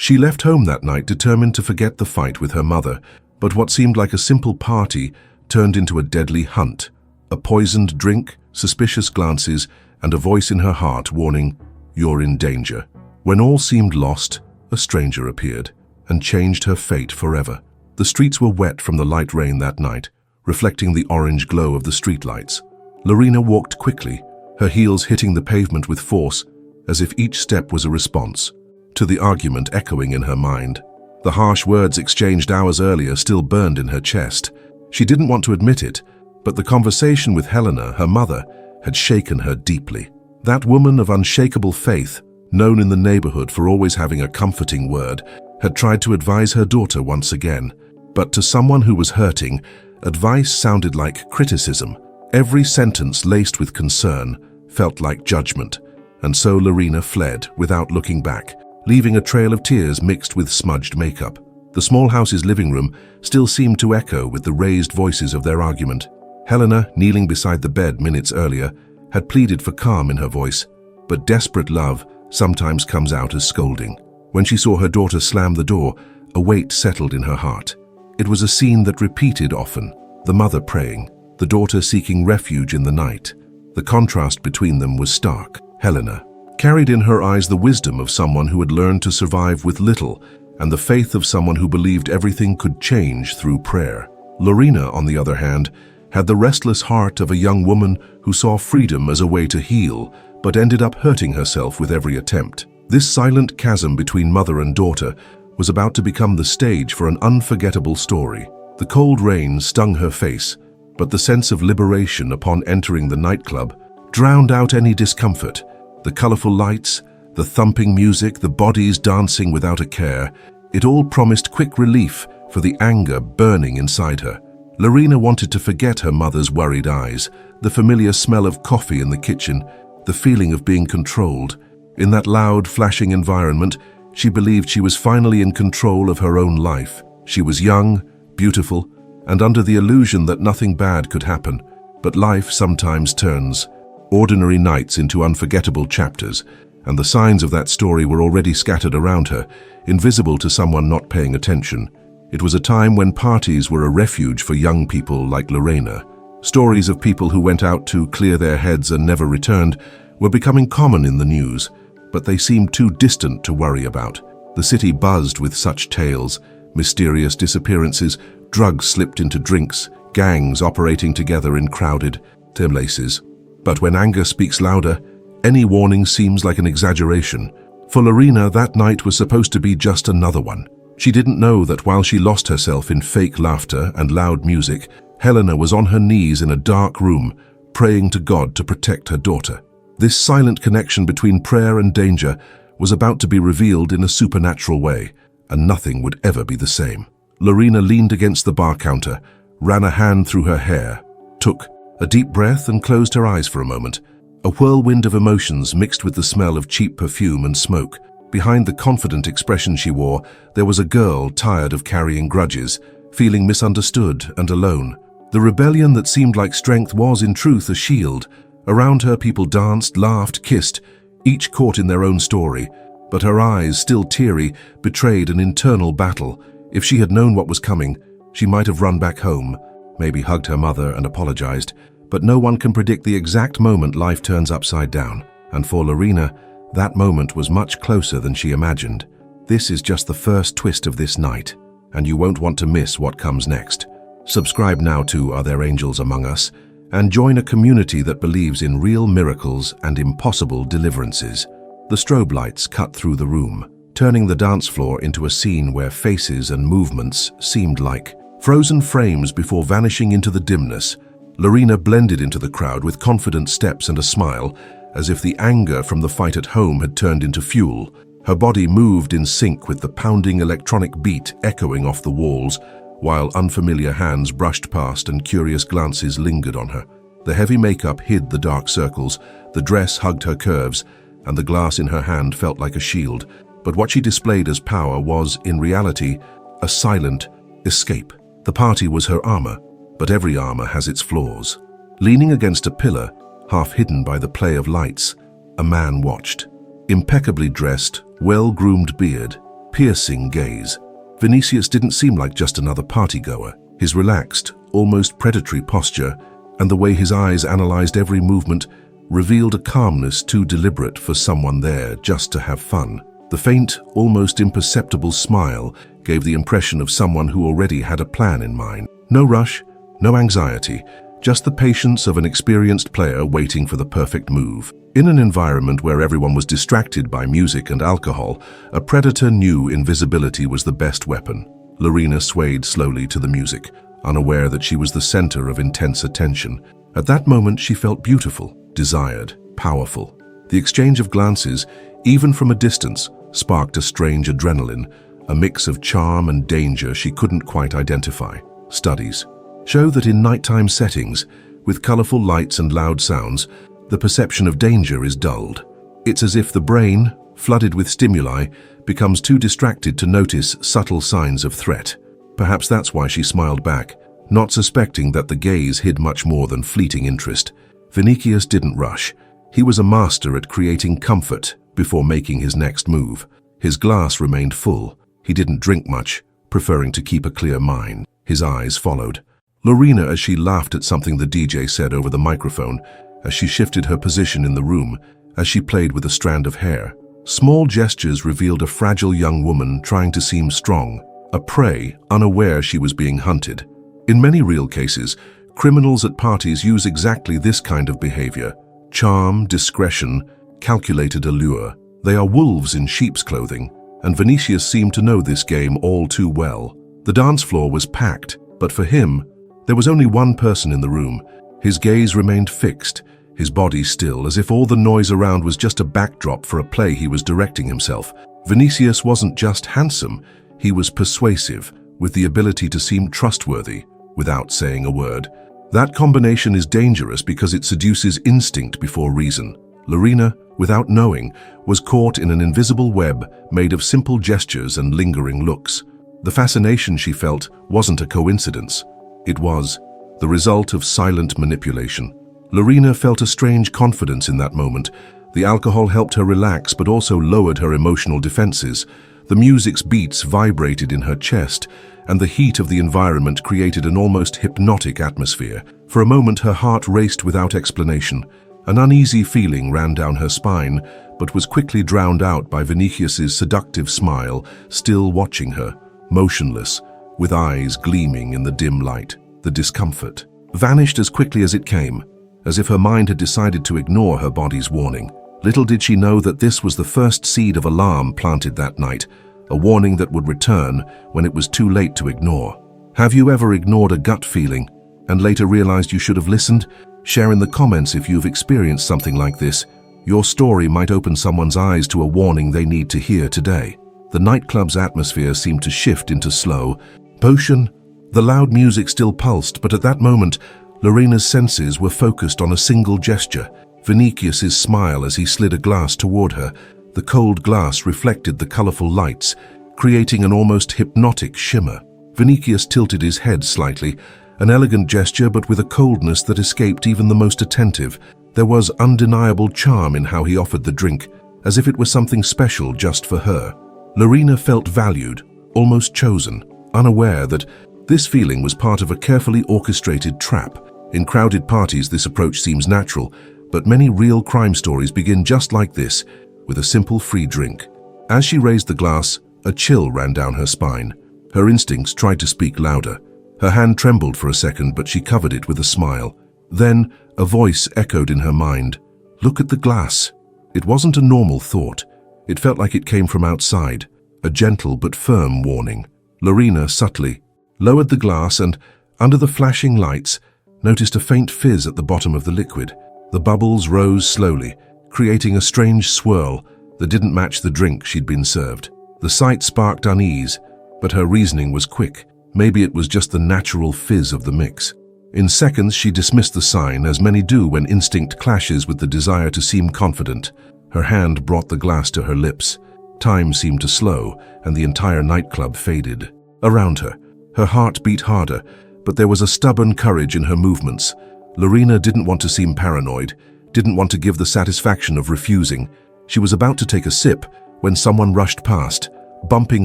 She left home that night determined to forget the fight with her mother, but what seemed like a simple party turned into a deadly hunt. A poisoned drink, suspicious glances, and a voice in her heart warning, "You're in danger." When all seemed lost, a stranger appeared and changed her fate forever. The streets were wet from the light rain that night, reflecting the orange glow of the streetlights. Lorena walked quickly, her heels hitting the pavement with force, as if each step was a response to the argument echoing in her mind. The harsh words exchanged hours earlier still burned in her chest. She didn't want to admit it, but the conversation with Helena, her mother, had shaken her deeply. That woman of unshakable faith, known in the neighborhood for always having a comforting word, had tried to advise her daughter once again. But to someone who was hurting, advice sounded like criticism. Every sentence laced with concern felt like judgment, and so Lorena fled without looking back, leaving a trail of tears mixed with smudged makeup. The small house's living room still seemed to echo with the raised voices of their argument. Helena, kneeling beside the bed minutes earlier, had pleaded for calm in her voice, but desperate love sometimes comes out as scolding. When she saw her daughter slam the door, a weight settled in her heart. It was a scene that repeated often, the mother praying, the daughter seeking refuge in the night. The contrast between them was stark. Helena carried in her eyes the wisdom of someone who had learned to survive with little, and the faith of someone who believed everything could change through prayer. Lorena, on the other hand, had the restless heart of a young woman who saw freedom as a way to heal, but ended up hurting herself with every attempt. This silent chasm between mother and daughter was about to become the stage for an unforgettable story. The cold rain stung her face, but the sense of liberation upon entering the nightclub drowned out any discomfort. The colorful lights, the thumping music, the bodies dancing without a care, it all promised quick relief for the anger burning inside her. Lorena wanted to forget her mother's worried eyes, the familiar smell of coffee in the kitchen, the feeling of being controlled. In that loud, flashing environment, she believed she was finally in control of her own life. She was young, beautiful, and under the illusion that nothing bad could happen. But life sometimes turns ordinary nights into unforgettable chapters, and the signs of that story were already scattered around her, invisible to someone not paying attention. It was a time when parties were a refuge for young people like Lorena. Stories of people who went out to clear their heads and never returned were becoming common in the news, but they seemed too distant to worry about. The city buzzed with such tales, mysterious disappearances, drugs slipped into drinks, gangs operating together in crowded places. But when anger speaks louder, any warning seems like an exaggeration. For Lorena, that night was supposed to be just another one. She didn't know that while she lost herself in fake laughter and loud music, Helena was on her knees in a dark room, praying to God to protect her daughter. This silent connection between prayer and danger was about to be revealed in a supernatural way, and nothing would ever be the same. Lorena leaned against the bar counter, ran a hand through her hair, took a deep breath and closed her eyes for a moment. A whirlwind of emotions mixed with the smell of cheap perfume and smoke. Behind the confident expression she wore, there was a girl tired of carrying grudges, feeling misunderstood and alone. The rebellion that seemed like strength was, in truth, a shield. Around her, people danced, laughed, kissed, each caught in their own story. But her eyes, still teary, betrayed an internal battle. If she had known what was coming, she might have run back home, maybe hugged her mother and apologized. But no one can predict the exact moment life turns upside down. And for Lorena, that moment was much closer than she imagined. This is just the first twist of this night, and you won't want to miss what comes next. Subscribe now to Are There Angels Among Us, and join a community that believes in real miracles and impossible deliverances. The strobe lights cut through the room, turning the dance floor into a scene where faces and movements seemed like frozen frames before vanishing into the dimness. Lorena blended into the crowd with confident steps and a smile, as if the anger from the fight at home had turned into fuel. Her body moved in sync with the pounding electronic beat echoing off the walls, while unfamiliar hands brushed past and curious glances lingered on her. The heavy makeup hid the dark circles, the dress hugged her curves, and the glass in her hand felt like a shield. But what she displayed as power was, in reality, a silent escape. The party was her armor, but every armor has its flaws. Leaning against a pillar, half hidden by the play of lights, a man watched. Impeccably dressed, well-groomed beard, piercing gaze. Vinicius didn't seem like just another partygoer. His relaxed, almost predatory posture and the way his eyes analyzed every movement revealed a calmness too deliberate for someone there just to have fun. The faint, almost imperceptible smile gave the impression of someone who already had a plan in mind. No rush, no anxiety, just the patience of an experienced player waiting for the perfect move. In an environment where everyone was distracted by music and alcohol, a predator knew invisibility was the best weapon. Lorena swayed slowly to the music, unaware that she was the center of intense attention. At that moment, she felt beautiful, desired, powerful. The exchange of glances, even from a distance, sparked a strange adrenaline, a mix of charm and danger she couldn't quite identify. Studies show that in nighttime settings, with colorful lights and loud sounds, the perception of danger is dulled. It's as if the brain, flooded with stimuli, becomes too distracted to notice subtle signs of threat. Perhaps that's why she smiled back, not suspecting that the gaze hid much more than fleeting interest. Vinicius didn't rush. He was a master at creating comfort before making his next move. His glass remained full. He didn't drink much, preferring to keep a clear mind. His eyes followed Lorena as she laughed at something the DJ said over the microphone, as she shifted her position in the room, as she played with a strand of hair. Small gestures revealed a fragile young woman trying to seem strong, a prey unaware she was being hunted. In many real cases, criminals at parties use exactly this kind of behavior: charm, discretion, calculated allure. They are wolves in sheep's clothing, and Vinicius seemed to know this game all too well. The dance floor was packed, but for him, there was only one person in the room. His gaze remained fixed, his body still, as if all the noise around was just a backdrop for a play he was directing himself. Vinicius wasn't just handsome, he was persuasive, with the ability to seem trustworthy without saying a word. That combination is dangerous because it seduces instinct before reason. Lorena, without knowing, was caught in an invisible web made of simple gestures and lingering looks. The fascination she felt wasn't a coincidence. It was the result of silent manipulation. Lorena felt a strange confidence in that moment. The alcohol helped her relax but also lowered her emotional defenses. The music's beats vibrated in her chest, and the heat of the environment created an almost hypnotic atmosphere. For a moment, her heart raced without explanation. An uneasy feeling ran down her spine, but was quickly drowned out by Vinicius's seductive smile, still watching her, motionless, with eyes gleaming in the dim light. The discomfort vanished as quickly as it came, as if her mind had decided to ignore her body's warning. Little did she know that this was the first seed of alarm planted that night, a warning that would return when it was too late to ignore. Have you ever ignored a gut feeling and later realized you should have listened? Share in the comments if you've experienced something like this. Your story might open someone's eyes to a warning they need to hear today. The nightclub's atmosphere seemed to shift into slow motion. The loud music still pulsed, but at that moment, Lorena's senses were focused on a single gesture: Vinicius's smile as he slid a glass toward her. The cold glass reflected the colorful lights, creating an almost hypnotic shimmer. Vinicius tilted his head slightly, an elegant gesture but with a coldness that escaped even the most attentive. There was undeniable charm in how he offered the drink, as if it was something special just for her. Lorena felt valued, almost chosen, unaware that this feeling was part of a carefully orchestrated trap. In crowded parties, this approach seems natural, but many real crime stories begin just like this, with a simple free drink. As she raised the glass, a chill ran down her spine. Her instincts tried to speak louder. Her hand trembled for a second, but she covered it with a smile. Then, a voice echoed in her mind. Look at the glass. It wasn't a normal thought. It felt like it came from outside, a gentle but firm warning. Lorena subtly lowered the glass and, under the flashing lights, noticed a faint fizz at the bottom of the liquid. The bubbles rose slowly, creating a strange swirl that didn't match the drink she'd been served. The sight sparked unease, but her reasoning was quick. Maybe it was just the natural fizz of the mix. In seconds, she dismissed the sign, as many do when instinct clashes with the desire to seem confident. Her hand brought the glass to her lips. Time seemed to slow, and the entire nightclub faded. Around her, her heart beat harder, but there was a stubborn courage in her movements. Lorena didn't want to seem paranoid, didn't want to give the satisfaction of refusing. She was about to take a sip when someone rushed past, bumping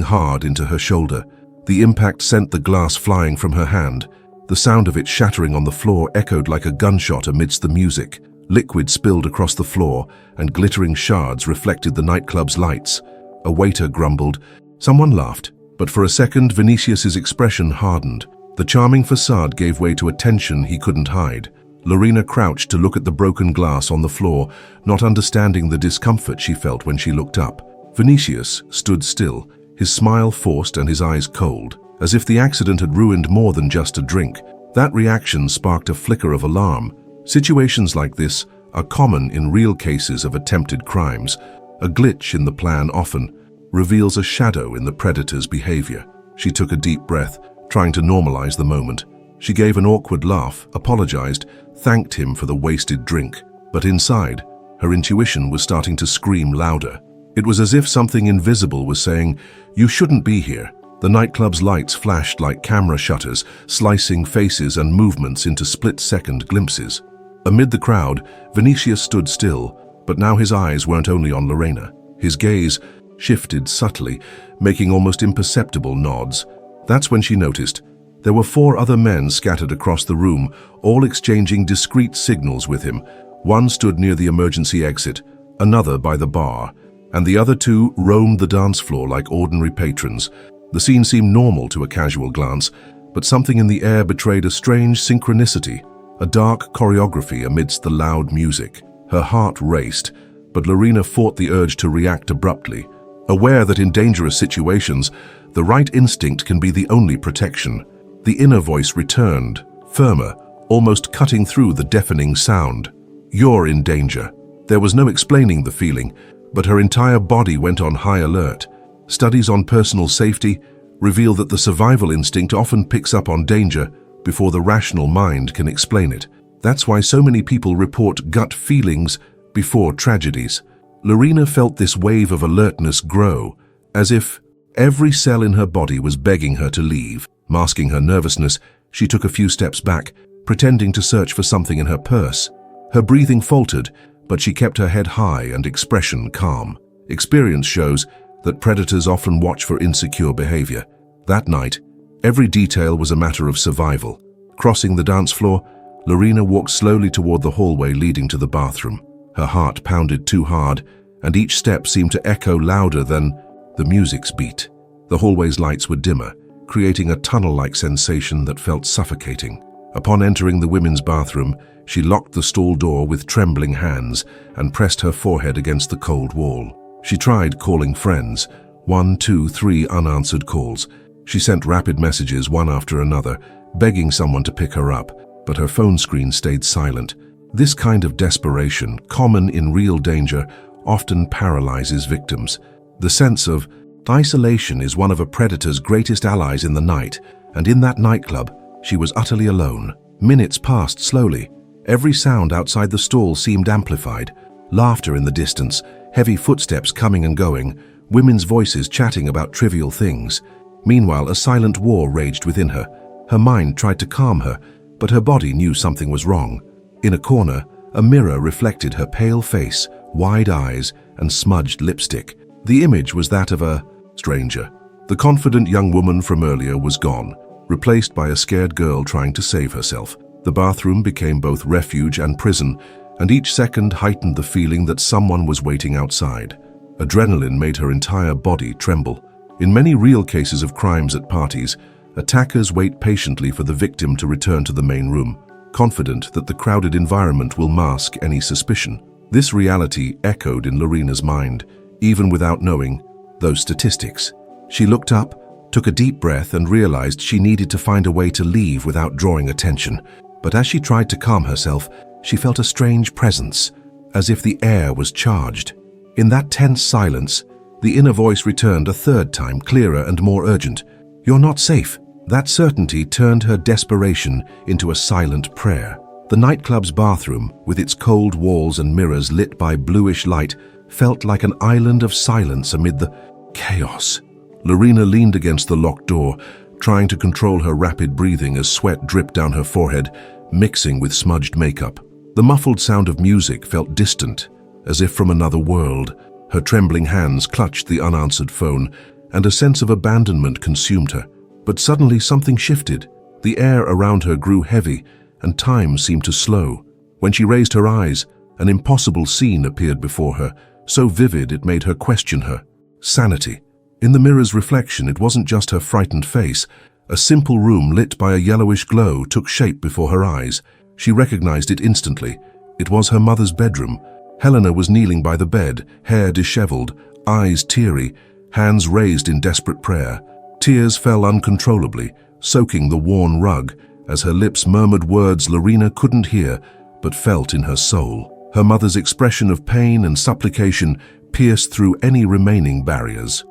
hard into her shoulder. The impact sent the glass flying from her hand. The sound of it shattering on the floor echoed like a gunshot amidst the music. Liquid spilled across the floor, and glittering shards reflected the nightclub's lights. A waiter grumbled. Someone laughed, but for a second Vinicius's expression hardened. The charming facade gave way to a tension he couldn't hide. Lorena crouched to look at the broken glass on the floor, not understanding the discomfort she felt when she looked up. Vinicius stood still, his smile forced and his eyes cold, as if the accident had ruined more than just a drink. That reaction sparked a flicker of alarm. Situations like this are common in real cases of attempted crimes. A glitch in the plan often reveals a shadow in the predator's behavior. She took a deep breath, trying to normalize the moment. She gave an awkward laugh, apologized, thanked him for the wasted drink. But inside, her intuition was starting to scream louder. It was as if something invisible was saying, "You shouldn't be here." The nightclub's lights flashed like camera shutters, slicing faces and movements into split-second glimpses. Amid the crowd, Vinicius stood still, but now his eyes weren't only on Lorena. His gaze shifted subtly, making almost imperceptible nods. That's when she noticed. There were 4 other men scattered across the room, all exchanging discreet signals with him. One stood near the emergency exit, another by the bar, and the other 2 roamed the dance floor like ordinary patrons. The scene seemed normal to a casual glance, but something in the air betrayed a strange synchronicity, a dark choreography amidst the loud music. Her heart raced, but Lorena fought the urge to react abruptly. Aware that in dangerous situations, the right instinct can be the only protection. The inner voice returned, firmer, almost cutting through the deafening sound. "You're in danger." There was no explaining the feeling, but her entire body went on high alert. Studies on personal safety reveal that the survival instinct often picks up on danger before the rational mind can explain it. That's why so many people report gut feelings before tragedies. Lorena felt this wave of alertness grow, as if every cell in her body was begging her to leave. Masking her nervousness, she took a few steps back, pretending to search for something in her purse. Her breathing faltered, but she kept her head high and expression calm. Experience shows that predators often watch for insecure behavior. That night, every detail was a matter of survival. Crossing the dance floor, Lorena walked slowly toward the hallway leading to the bathroom. Her heart pounded too hard, and each step seemed to echo louder than the music's beat. The hallway's lights were dimmer, creating a tunnel-like sensation that felt suffocating. Upon entering the women's bathroom, she locked the stall door with trembling hands and pressed her forehead against the cold wall. She tried calling friends, 1, 2, 3 unanswered calls. She sent rapid messages one after another, begging someone to pick her up, but her phone screen stayed silent. This kind of desperation, common in real danger, often paralyzes victims. The sense of isolation is one of a predator's greatest allies in the night, and in that nightclub, she was utterly alone. Minutes passed slowly. Every sound outside the stall seemed amplified. Laughter in the distance, heavy footsteps coming and going, women's voices chatting about trivial things. Meanwhile, a silent war raged within her. Her mind tried to calm her, but her body knew something was wrong. In a corner, a mirror reflected her pale face, wide eyes, and smudged lipstick. The image was that of a stranger. The confident young woman from earlier was gone, replaced by a scared girl trying to save herself. The bathroom became both refuge and prison, and each second heightened the feeling that someone was waiting outside. Adrenaline made her entire body tremble. In many real cases of crimes at parties, attackers wait patiently for the victim to return to the main room, confident that the crowded environment will mask any suspicion. This reality echoed in Lorena's mind, even without knowing those statistics. She looked up, took a deep breath, and realized she needed to find a way to leave without drawing attention. But as she tried to calm herself, she felt a strange presence, as if the air was charged. In that tense silence, the inner voice returned a third time, clearer and more urgent. "You're not safe." That certainty turned her desperation into a silent prayer. The nightclub's bathroom, with its cold walls and mirrors lit by bluish light, felt like an island of silence amid the chaos. Lorena leaned against the locked door, trying to control her rapid breathing as sweat dripped down her forehead, mixing with smudged makeup. The muffled sound of music felt distant, as if from another world. Her trembling hands clutched the unanswered phone, and a sense of abandonment consumed her. But suddenly something shifted. The air around her grew heavy, and time seemed to slow. When she raised her eyes, an impossible scene appeared before her, so vivid it made her question her sanity. In the mirror's reflection, it wasn't just her frightened face. A simple room lit by a yellowish glow took shape before her eyes. She recognized it instantly. It was her mother's bedroom. Helena was kneeling by the bed, hair disheveled, eyes teary, hands raised in desperate prayer. Tears fell uncontrollably, soaking the worn rug, as her lips murmured words Lorena couldn't hear, but felt in her soul. Her mother's expression of pain and supplication pierced through any remaining barriers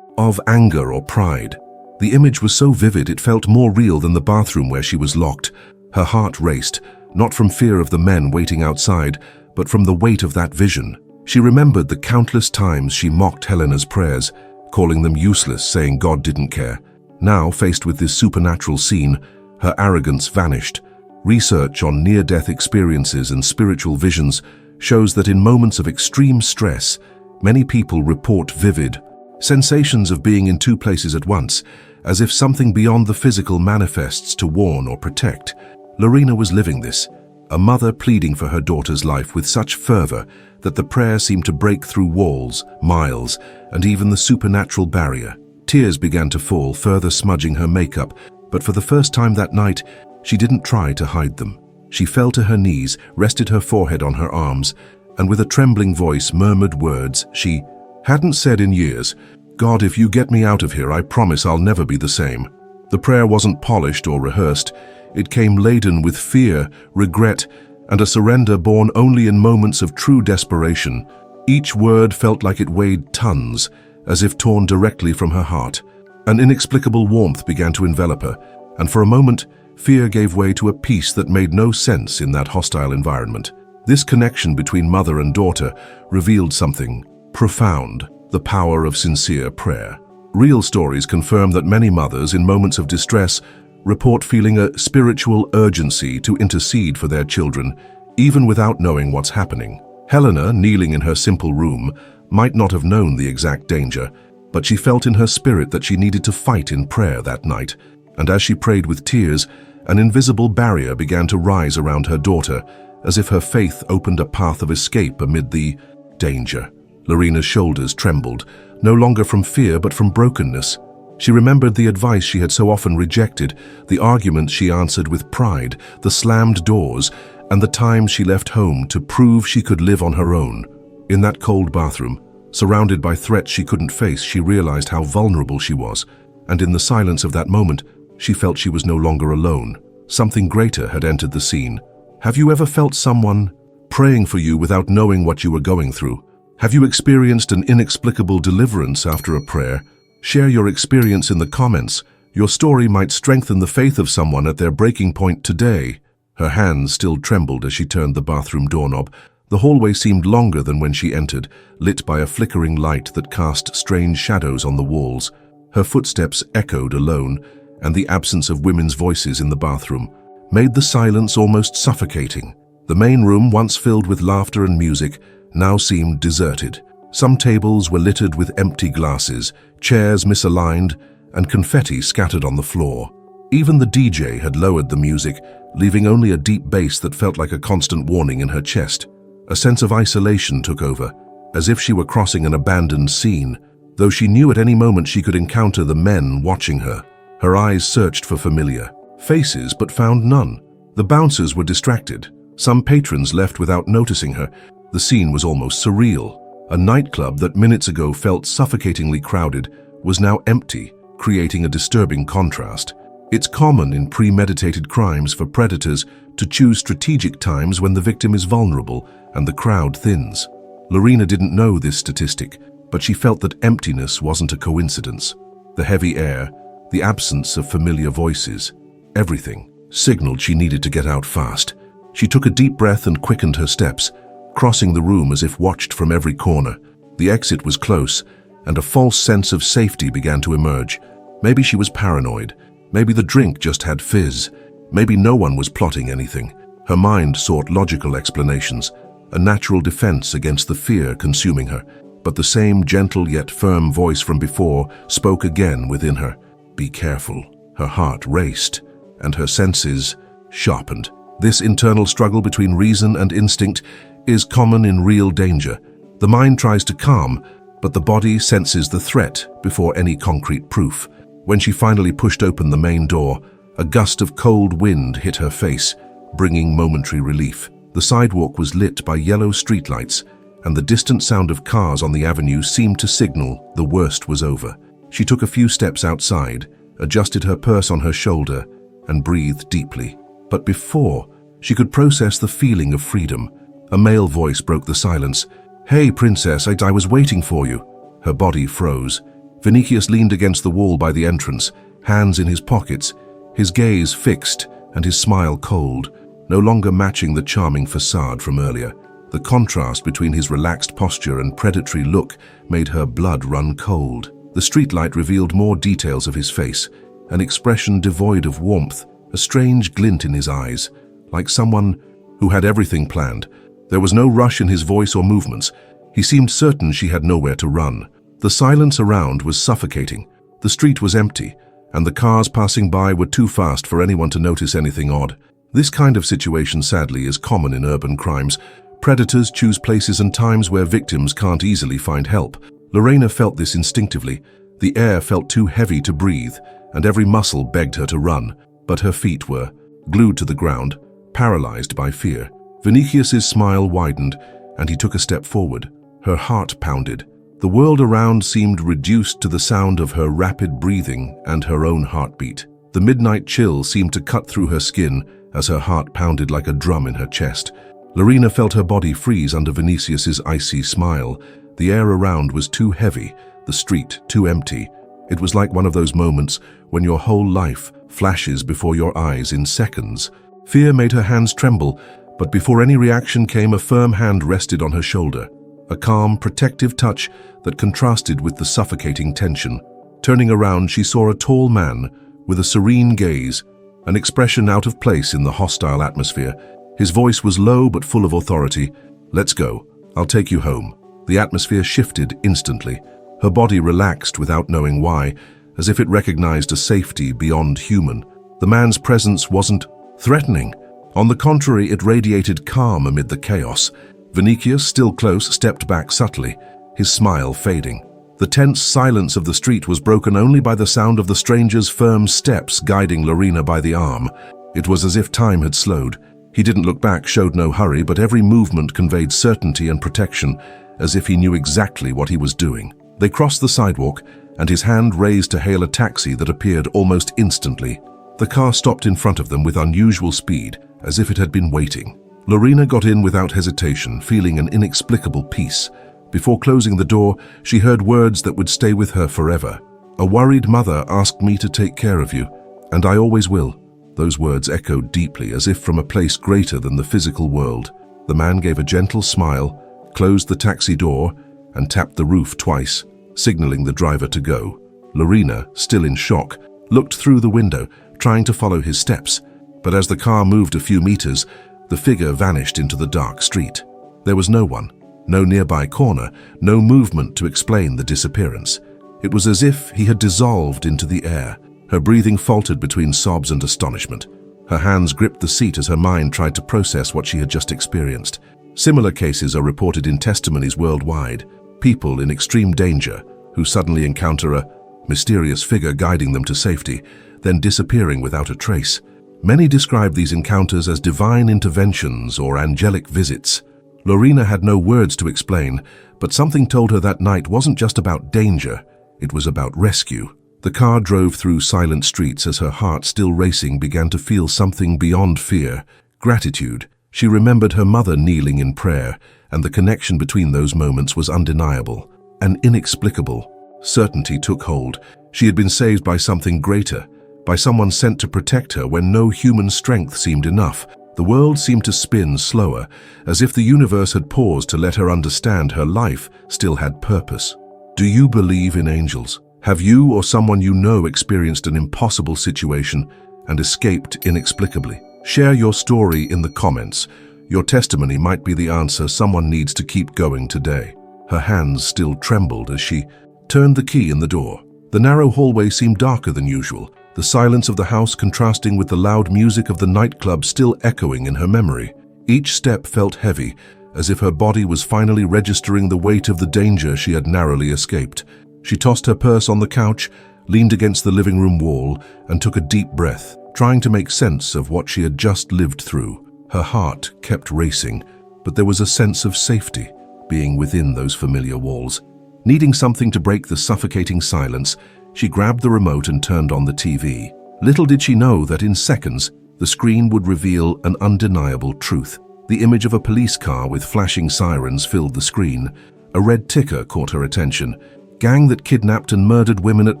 of anger or pride. The image was so vivid it felt more real than the bathroom where she was locked. Her heart raced, not from fear of the men waiting outside, but from the weight of that vision. She remembered the countless times she mocked Helena's prayers, calling them useless, saying God didn't care. Now, faced with this supernatural scene, her arrogance vanished. Research on near-death experiences and spiritual visions shows that in moments of extreme stress, many people report vivid sensations of being in two places at once, as if something beyond the physical manifests to warn or protect. Lorena was living this, a mother pleading for her daughter's life with such fervor that the prayer seemed to break through walls, miles, and even the supernatural barrier. Tears began to fall, further smudging her makeup, but for the first time that night, she didn't try to hide them. She fell to her knees, rested her forehead on her arms, and with a trembling voice murmured words she hadn't said in years. God, if you get me out of here, I promise I'll never be the same. The prayer wasn't polished or rehearsed. It came laden with fear, regret, and a surrender born only in moments of true desperation. Each word felt like it weighed tons, as if torn directly from her heart. An inexplicable warmth began to envelop her, and for a moment, fear gave way to a peace that made no sense in that hostile environment. This connection between mother and daughter revealed something profound: the power of sincere prayer. Real stories confirm that many mothers, in moments of distress, report feeling a spiritual urgency to intercede for their children, even without knowing what's happening. Helena, kneeling in her simple room, might not have known the exact danger, but she felt in her spirit that she needed to fight in prayer that night. And as she prayed with tears, an invisible barrier began to rise around her daughter, as if her faith opened a path of escape amid the danger. Lorena's shoulders trembled, no longer from fear but from brokenness. She remembered the advice she had so often rejected, the arguments she answered with pride, the slammed doors, and the times she left home to prove she could live on her own. In that cold bathroom, surrounded by threats she couldn't face, she realized how vulnerable she was, and in the silence of that moment, she felt she was no longer alone. Something greater had entered the scene. Have you ever felt someone praying for you without knowing what you were going through? Have you experienced an inexplicable deliverance after a prayer? Share your experience in the comments. Your story might strengthen the faith of someone at their breaking point today. Her hands still trembled as she turned the bathroom doorknob. The hallway seemed longer than when she entered, lit by a flickering light that cast strange shadows on the walls. Her footsteps echoed alone, and the absence of women's voices in the bathroom made the silence almost suffocating. The main room, once filled with laughter and music, now seemed deserted. Some tables were littered with empty glasses, chairs misaligned, and confetti scattered on the floor. Even the DJ had lowered the music, leaving only a deep bass that felt like a constant warning in her chest. A sense of isolation took over, as if she were crossing an abandoned scene, though she knew at any moment she could encounter the men watching her. Her eyes searched for familiar faces but found none. The bouncers were distracted. Some patrons left without noticing her. The scene was almost surreal. A nightclub that minutes ago felt suffocatingly crowded was now empty, creating a disturbing contrast. It's common in premeditated crimes for predators to choose strategic times when the victim is vulnerable and the crowd thins. Lorena didn't know this statistic, but she felt that emptiness wasn't a coincidence. The heavy air, the absence of familiar voices, everything signaled she needed to get out fast. She took a deep breath and quickened her steps, crossing the room as if watched from every corner. The exit was close, and a false sense of safety began to emerge. Maybe she was paranoid. Maybe the drink just had fizz. Maybe no one was plotting anything. Her mind sought logical explanations, a natural defense against the fear consuming her. but the same gentle yet firm voice from before spoke again within her. Be careful. Her heart raced, and her senses sharpened. This internal struggle between reason and instinct is common in real danger. The mind tries to calm, but the body senses the threat before any concrete proof. When she finally pushed open the main door, a gust of cold wind hit her face, bringing momentary relief. The sidewalk was lit by yellow streetlights, and the distant sound of cars on the avenue seemed to signal the worst was over. She took a few steps outside, adjusted her purse on her shoulder, and breathed deeply. But before she could process the feeling of freedom, a male voice broke the silence. "Hey, princess, I was waiting for you." Her body froze. Vinicius leaned against the wall by the entrance, hands in his pockets, his gaze fixed and his smile cold, no longer matching the charming facade from earlier. The contrast between his relaxed posture and predatory look made her blood run cold. The streetlight revealed more details of his face, an expression devoid of warmth, a strange glint in his eyes, like someone who had everything planned. There was no rush in his voice or movements. He seemed certain she had nowhere to run. The silence around was suffocating. The street was empty, and the cars passing by were too fast for anyone to notice anything odd. This kind of situation, sadly, is common in urban crimes. Predators choose places and times where victims can't easily find help. Lorena felt this instinctively. The air felt too heavy to breathe, and every muscle begged her to run, but her feet were glued to the ground, paralyzed by fear. Vinicius's smile widened, and he took a step forward. Her heart pounded. The world around seemed reduced to the sound of her rapid breathing and her own heartbeat. The midnight chill seemed to cut through her skin as her heart pounded like a drum in her chest. Lorena felt her body freeze under Vinicius's icy smile. The air around was too heavy, the street too empty. It was like one of those moments when your whole life flashes before your eyes in seconds. Fear made her hands tremble, but before any reaction came, a firm hand rested on her shoulder. A calm, protective touch that contrasted with the suffocating tension. Turning around, she saw a tall man with a serene gaze, an expression out of place in the hostile atmosphere. His voice was low but full of authority. "Let's go. I'll take you home." The atmosphere shifted instantly. Her body relaxed without knowing why, as if it recognized a safety beyond human. The man's presence wasn't threatening. On the contrary, it radiated calm amid the chaos. Vinicius, still close, stepped back subtly, his smile fading. The tense silence of the street was broken only by the sound of the stranger's firm steps guiding Lorena by the arm. It was as if time had slowed. He didn't look back, showed no hurry, but every movement conveyed certainty and protection, as if he knew exactly what he was doing. They crossed the sidewalk, and his hand raised to hail a taxi that appeared almost instantly. The car stopped in front of them with unusual speed, as if it had been waiting. Lorena got in without hesitation, feeling an inexplicable peace. Before closing the door, she heard words that would stay with her forever. "A worried mother asked me to take care of you, and I always will." Those words echoed deeply, as if from a place greater than the physical world. The man gave a gentle smile, closed the taxi door, and tapped the roof twice, signaling the driver to go. Lorena, still in shock, looked through the window, trying to follow his steps. But as the car moved a few meters, the figure vanished into the dark street. There was no one, no nearby corner, no movement to explain the disappearance. It was as if he had dissolved into the air. Her breathing faltered between sobs and astonishment. Her hands gripped the seat as her mind tried to process what she had just experienced. Similar cases are reported in testimonies worldwide. People in extreme danger who suddenly encounter a mysterious figure guiding them to safety, then disappearing without a trace. Many describe these encounters as divine interventions or angelic visits. Lorena had no words to explain, but something told her that night wasn't just about danger, it was about rescue. The car drove through silent streets as her heart, still racing, began to feel something beyond fear, gratitude. She remembered her mother kneeling in prayer, and the connection between those moments was undeniable. An inexplicable certainty took hold. She had been saved by something greater, by someone sent to protect her when no human strength seemed enough. The world seemed to spin slower, as if the universe had paused to let her understand her life still had purpose. Do you believe in angels? Have you or someone you know experienced an impossible situation and escaped inexplicably? Share your story in the comments. Your testimony might be the answer someone needs to keep going today. Her hands still trembled as she turned the key in the door. The narrow hallway seemed darker than usual, the silence of the house contrasting with the loud music of the nightclub still echoing in her memory. Each step felt heavy, as if her body was finally registering the weight of the danger she had narrowly escaped. She tossed her purse on the couch, leaned against the living room wall, and took a deep breath, trying to make sense of what she had just lived through. Her heart kept racing, but there was a sense of safety, being within those familiar walls. Needing something to break the suffocating silence, she grabbed the remote and turned on the TV. Little did she know that in seconds, the screen would reveal an undeniable truth. The image of a police car with flashing sirens filled the screen. A red ticker caught her attention. Gang that kidnapped and murdered women at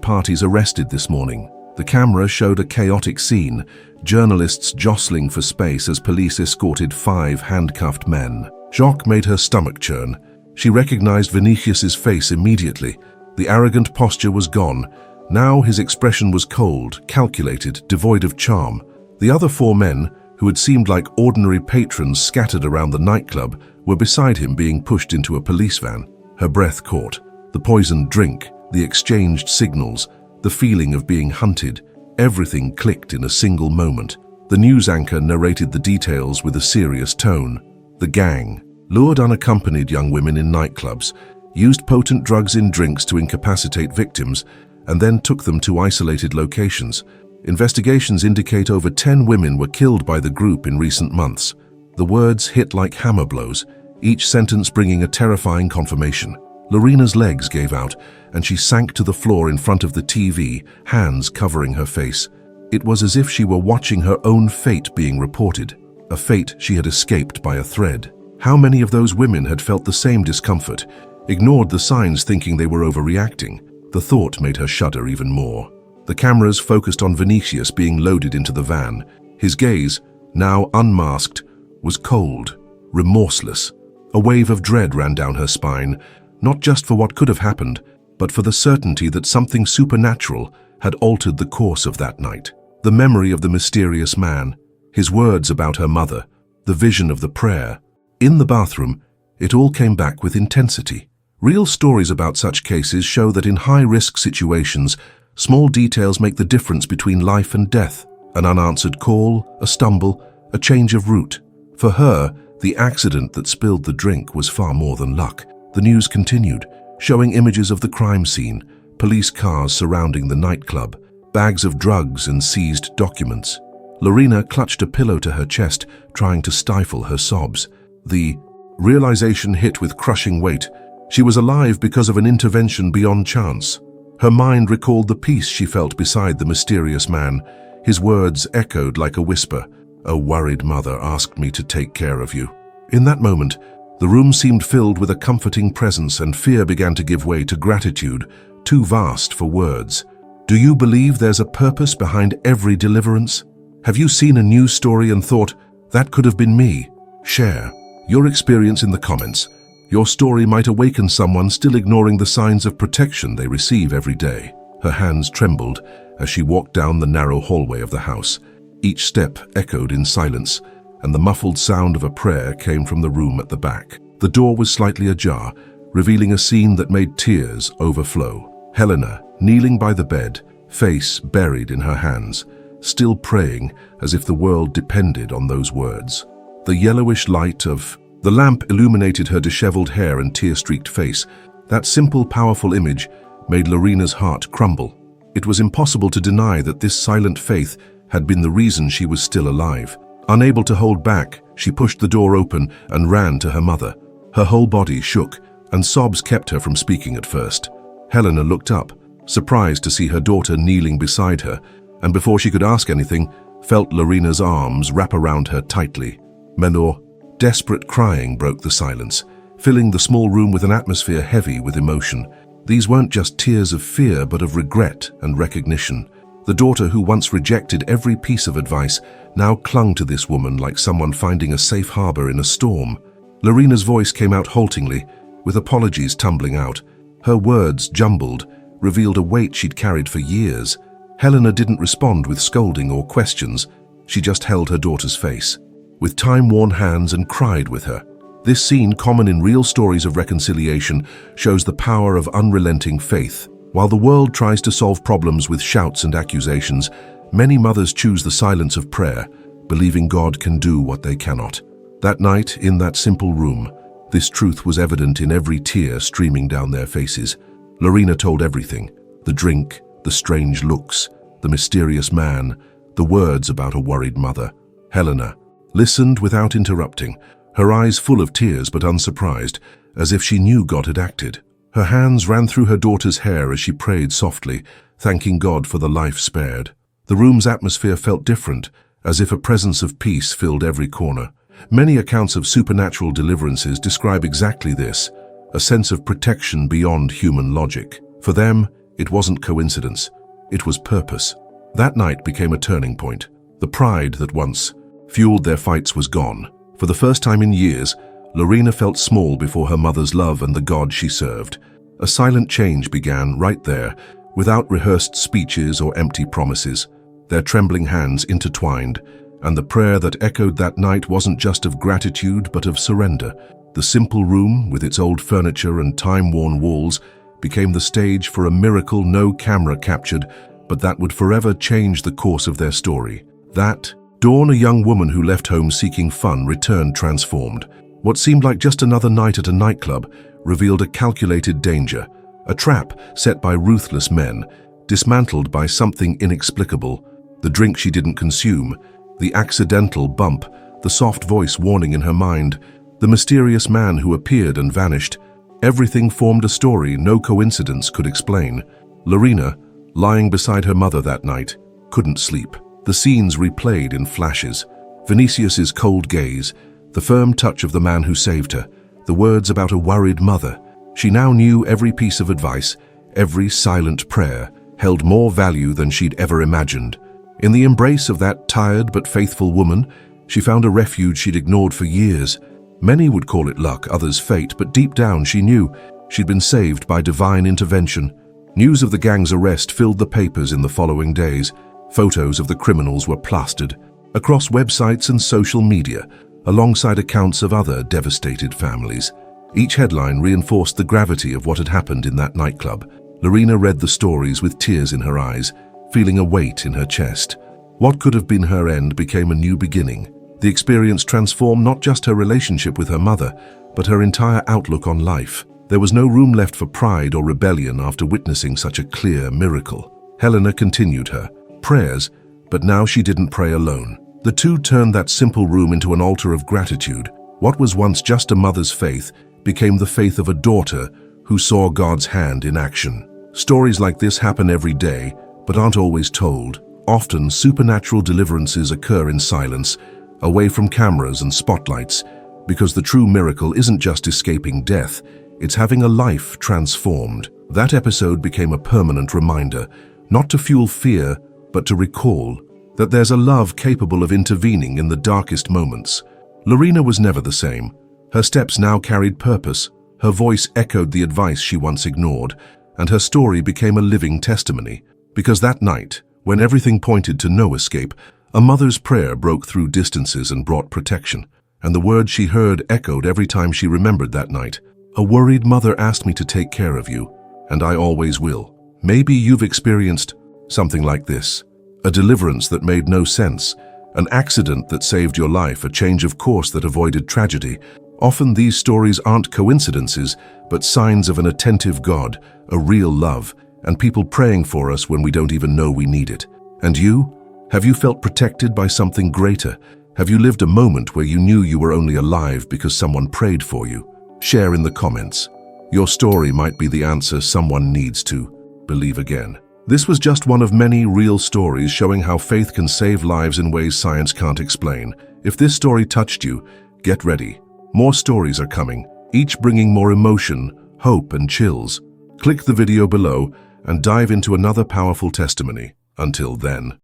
parties arrested this morning. The camera showed a chaotic scene, journalists jostling for space as police escorted 5 handcuffed men. Shock made her stomach churn. She recognized Vinicius's face immediately. The arrogant posture was gone. Now his expression was cold, calculated, devoid of charm. The other 4 men, who had seemed like ordinary patrons scattered around the nightclub, were beside him being pushed into a police van. Her breath caught. The poisoned drink, the exchanged signals, the feeling of being hunted, everything clicked in a single moment. The news anchor narrated the details with a serious tone. The gang lured unaccompanied young women in nightclubs, used potent drugs in drinks to incapacitate victims, and then took them to isolated locations. Investigations indicate over 10 women were killed by the group in recent months. The words hit like hammer blows, each sentence bringing a terrifying confirmation. Lorena's legs gave out, and she sank to the floor in front of the TV, hands covering her face. It was as if she were watching her own fate being reported, a fate she had escaped by a thread. How many of those women had felt the same discomfort, ignored the signs thinking they were overreacting? The thought made her shudder even more. The cameras focused on Vinicius being loaded into the van. His gaze, now unmasked, was cold, remorseless. A wave of dread ran down her spine, not just for what could have happened, but for the certainty that something supernatural had altered the course of that night. The memory of the mysterious man, his words about her mother, the vision of the prayer. In the bathroom, it all came back with intensity. Real stories about such cases show that in high-risk situations, small details make the difference between life and death. An unanswered call, a stumble, a change of route. For her, the accident that spilled the drink was far more than luck. The news continued, showing images of the crime scene, police cars surrounding the nightclub, bags of drugs and seized documents. Lorena clutched a pillow to her chest, trying to stifle her sobs. The realization hit with crushing weight. She was alive because of an intervention beyond chance. Her mind recalled the peace she felt beside the mysterious man. His words echoed like a whisper. "A worried mother asked me to take care of you." In that moment, the room seemed filled with a comforting presence, and fear began to give way to gratitude, too vast for words. Do you believe there's a purpose behind every deliverance? Have you seen a news story and thought, that could have been me? Share your experience in the comments. Your story might awaken someone still ignoring the signs of protection they receive every day. Her hands trembled as she walked down the narrow hallway of the house. Each step echoed in silence, and the muffled sound of a prayer came from the room at the back. The door was slightly ajar, revealing a scene that made tears overflow. Helena, kneeling by the bed, face buried in her hands, still praying as if the world depended on those words. The yellowish light of the lamp illuminated her disheveled hair and tear-streaked face. That simple, powerful image made Lorena's heart crumble. It was impossible to deny that this silent faith had been the reason she was still alive. Unable to hold back, she pushed the door open and ran to her mother. Her whole body shook, and sobs kept her from speaking at first. Helena looked up, surprised to see her daughter kneeling beside her, and before she could ask anything, felt Lorena's arms wrap around her tightly. Menor, desperate crying broke the silence, filling the small room with an atmosphere heavy with emotion. These weren't just tears of fear, but of regret and recognition. The daughter who once rejected every piece of advice now clung to this woman like someone finding a safe harbor in a storm. Lorena's voice came out haltingly, with apologies tumbling out. Her words, jumbled, revealed a weight she'd carried for years. Helena didn't respond with scolding or questions. She just held her daughter's face, with time-worn hands, and cried with her. This scene, common in real stories of reconciliation, shows the power of unrelenting faith. While the world tries to solve problems with shouts and accusations, many mothers choose the silence of prayer, believing God can do what they cannot. That night, in that simple room, this truth was evident in every tear streaming down their faces. Lorena told everything: the drink, the strange looks, the mysterious man, the words about a worried mother. Helena listened without interrupting, her eyes full of tears but unsurprised, as if she knew God had acted. Her hands ran through her daughter's hair as she prayed softly, thanking God for the life spared. The room's atmosphere felt different, as if a presence of peace filled every corner. Many accounts of supernatural deliverances describe exactly this, a sense of protection beyond human logic. For them, it wasn't coincidence, it was purpose. That night became a turning point. The pride that once fueled their fights was gone. For the first time in years, Lorena felt small before her mother's love and the God she served. A silent change began right there, without rehearsed speeches or empty promises. Their trembling hands intertwined, and the prayer that echoed that night wasn't just of gratitude but of surrender. The simple room, with its old furniture and time-worn walls, became the stage for a miracle no camera captured, but that would forever change the course of their story. That dawn, a young woman who left home seeking fun returned transformed. What seemed like just another night at a nightclub revealed a calculated danger, a trap set by ruthless men, dismantled by something inexplicable. The drink she didn't consume, the accidental bump, the soft voice warning in her mind, the mysterious man who appeared and vanished. Everything formed a story no coincidence could explain. Lorena, lying beside her mother that night, couldn't sleep. The scenes replayed in flashes. Vinicius's cold gaze, the firm touch of the man who saved her, the words about a worried mother. She now knew every piece of advice, every silent prayer, held more value than she'd ever imagined. In the embrace of that tired but faithful woman, she found a refuge she'd ignored for years. Many would call it luck, others fate, but deep down she knew she'd been saved by divine intervention. News of the gang's arrest filled the papers in the following days. Photos of the criminals were plastered across websites and social media, alongside accounts of other devastated families. Each headline reinforced the gravity of what had happened in that nightclub. Lorena read the stories with tears in her eyes, feeling a weight in her chest. What could have been her end became a new beginning. The experience transformed not just her relationship with her mother, but her entire outlook on life. There was no room left for pride or rebellion after witnessing such a clear miracle. Helena continued her prayers, but now she didn't pray alone. The two turned that simple room into an altar of gratitude. What was once just a mother's faith became the faith of a daughter who saw God's hand in action. Stories like this happen every day, but aren't always told. Often, supernatural deliverances occur in silence, away from cameras and spotlights, because the true miracle isn't just escaping death, it's having a life transformed. That episode became a permanent reminder, not to fuel fear, but to recall that there's a love capable of intervening in the darkest moments. Lorena was never the same. Her steps now carried purpose, her voice echoed the advice she once ignored, and her story became a living testimony. Because that night, when everything pointed to no escape, a mother's prayer broke through distances and brought protection. And the words she heard echoed every time she remembered that night. A worried mother asked me to take care of you, and I always will. Maybe you've experienced something like this. A deliverance that made no sense, an accident that saved your life, a change of course that avoided tragedy. Often these stories aren't coincidences, but signs of an attentive God, a real love, and people praying for us when we don't even know we need it. And you? Have you felt protected by something greater? Have you lived a moment where you knew you were only alive because someone prayed for you? Share in the comments. Your story might be the answer someone needs to believe again. This was just one of many real stories showing how faith can save lives in ways science can't explain. If this story touched you, get ready. More stories are coming, each bringing more emotion, hope, and chills. Click the video below and dive into another powerful testimony. Until then.